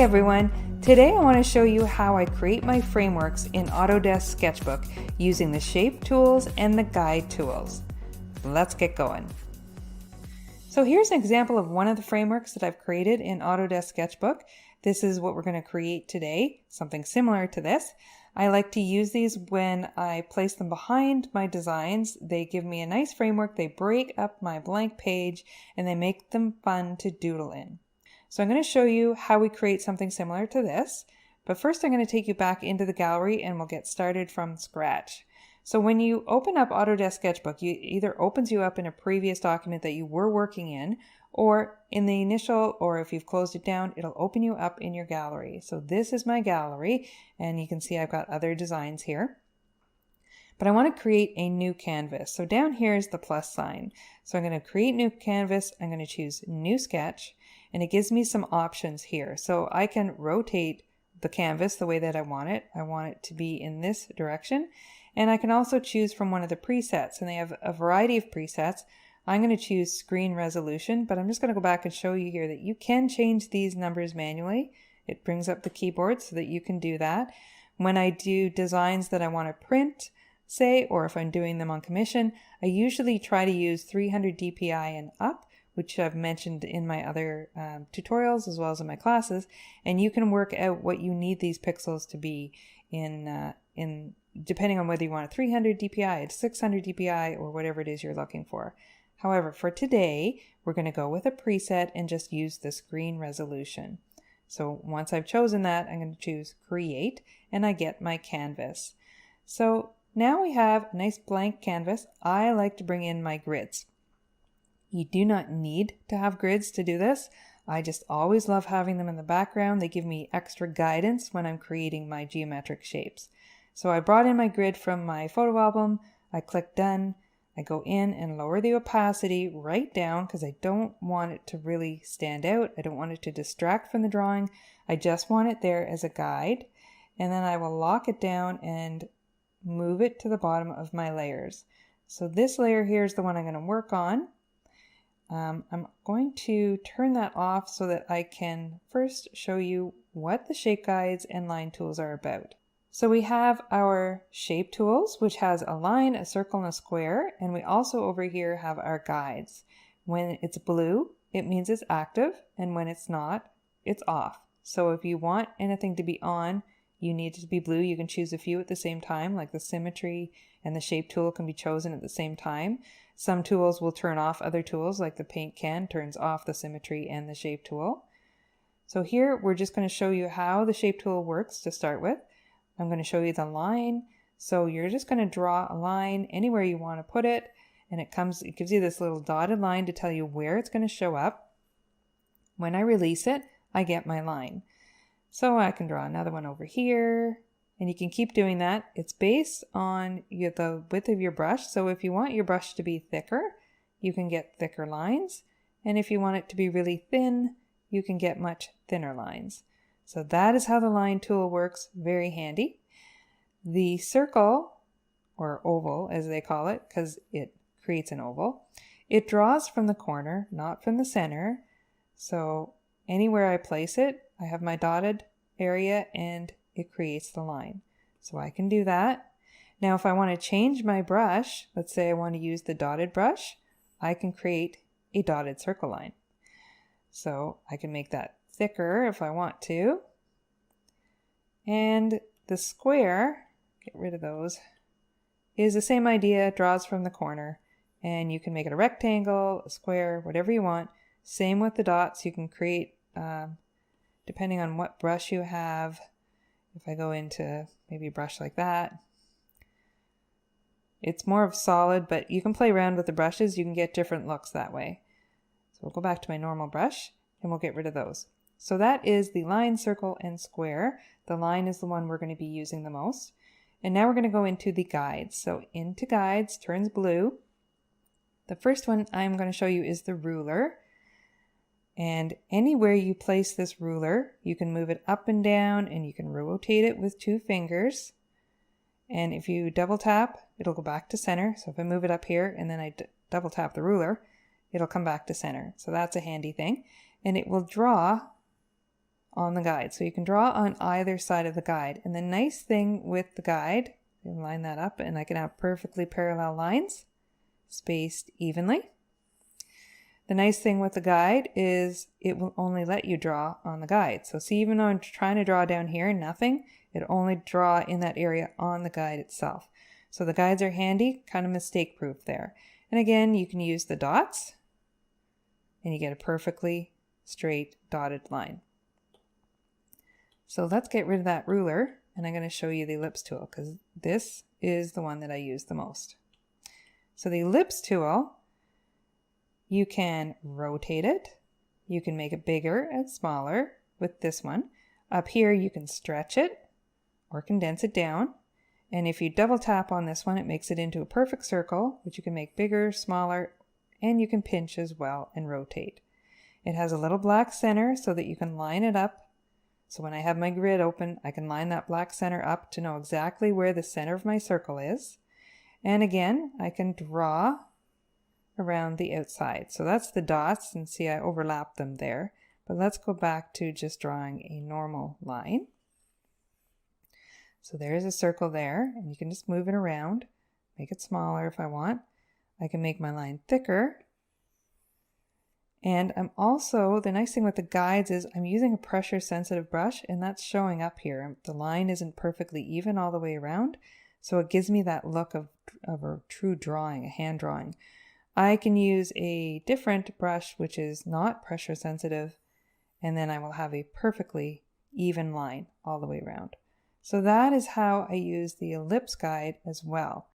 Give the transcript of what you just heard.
Hey everyone! Today I want to show you how I create my frameworks in Autodesk Sketchbook using the shape tools and the guide tools. Let's get going. So here's an example of one of the frameworks that I've created in Autodesk Sketchbook. This is what we're going to create today, something similar to this. I like to use these when I place them behind my designs. They give me a nice framework, they break up my blank page, and they make them fun to doodle in. So I'm going to show you how we create something similar to this, but first I'm going to take you back into the gallery and we'll get started from scratch. So when you open up Autodesk Sketchbook, it either opens you up in a previous document that you were working in, or in the initial, or if you've closed it down, it'll open you up in your gallery. So this is my gallery, and you can see I've got other designs here. But I want to create a new canvas. So down here is the plus sign. So I'm going to create new canvas, I'm going to choose new sketch, and it gives me some options here. So I can rotate the canvas the way that I want it. I want it to be in this direction. And I can also choose from one of the presets, and they have a variety of presets. I'm going to choose screen resolution, but I'm just going to go back and show you here that you can change these numbers manually. It brings up the keyboard so that you can do that. When I do designs that I want to print, say, or if I'm doing them on commission, I usually try to use 300 dpi and up, which I've mentioned in my other tutorials as well as in my classes, and you can work out what you need these pixels to be in depending on whether you want a 300 dpi, a 600 dpi, or whatever it is you're looking for. However, for today, we're going to go with a preset and just use the screen resolution. So once I've chosen that, I'm going to choose create, and I get my canvas. So now we have a nice blank canvas. I like to bring in my grids. You do not need to have grids to do this. I just always love having them in the background. They give me extra guidance when I'm creating my geometric shapes. So I brought in my grid from my photo album. I click done. I go in and lower the opacity right down because I don't want it to really stand out. I don't want it to distract from the drawing. I just want it there as a guide. And then I will lock it down and move it to the bottom of my layers. So this layer here is the one I'm going to work on. I'm going to turn that off so that I can first show you what the shape guides and line tools are about. So we have our shape tools, which has a line, a circle, and a square, and we also over here have our guides. When it's blue, it means it's active, and when it's not, it's off. So if you want anything to be on, you need it to be blue. You can choose a few at the same time, like the symmetry and the shape tool can be chosen at the same time. Some tools will turn off other tools, like the paint can turns off the symmetry and the shape tool. So here we're just going to show you how the shape tool works to start with. I'm going to show you the line. So you're just going to draw a line anywhere you want to put it, and it gives you this little dotted line to tell you where it's going to show up. When I release it, I get my line. So I can draw another one over here, and you can keep doing that. It's based on the width of your brush. So if you want your brush to be thicker, you can get thicker lines. And if you want it to be really thin, you can get much thinner lines. So that is how the line tool works, very handy. The circle, or oval as they call it, because it creates an oval, it draws from the corner, not from the center. So anywhere I place it, I have my dotted area and it creates the line. So I can do that. Now if I want to change my brush, let's say I want to use the dotted brush, I can create a dotted circle line. So I can make that thicker if I want to. And the square, get rid of those, is the same idea, draws from the corner. And you can make it a rectangle, a square, whatever you want. Same with the dots, you can create, depending on what brush you have. If I go into maybe a brush like that, it's more of solid, but you can play around with the brushes. You can get different looks that way. So we'll go back to my normal brush and we'll get rid of those. So that is the line, circle, and square. The line is the one we're going to be using the most. And now we're going to go into the guides. So into guides, turns blue. The first one I'm going to show you is the ruler. And anywhere you place this ruler, you can move it up and down, and you can rotate it with 2 fingers. And if you double tap, it'll go back to center. So if I move it up here and then I double tap the ruler, it'll come back to center. So that's a handy thing. And it will draw on the guide. So you can draw on either side of the guide. And the nice thing with the guide, you can line that up and I can have perfectly parallel lines spaced evenly. The nice thing with the guide is it will only let you draw on the guide. So see, even though I'm trying to draw down here, nothing, it only draw in that area on the guide itself. So the guides are handy, kind of mistake proof there. And again, you can use the dots and you get a perfectly straight dotted line. So let's get rid of that ruler and I'm going to show you the ellipse tool because this is the one that I use the most. So the ellipse tool, you can rotate it, you can make it bigger and smaller with this one. Up here you can stretch it or condense it down. And if you double tap on this one, it makes it into a perfect circle, which you can make bigger, smaller, and you can pinch as well and rotate. It has a little black center so that you can line it up. So when I have my grid open, I can line that black center up to know exactly where the center of my circle is. And again, I can draw around the outside. So that's the dots, and see I overlap them there. But let's go back to just drawing a normal line. So there's a circle there, and you can just move it around, make it smaller if I want. I can make my line thicker. And I'm also, the nice thing with the guides is I'm using a pressure sensitive brush, and that's showing up here. The line isn't perfectly even all the way around, so it gives me that look of a true drawing, a hand drawing. I can use a different brush which is not pressure sensitive, and then I will have a perfectly even line all the way around. So that is how I use the ellipse guide as well.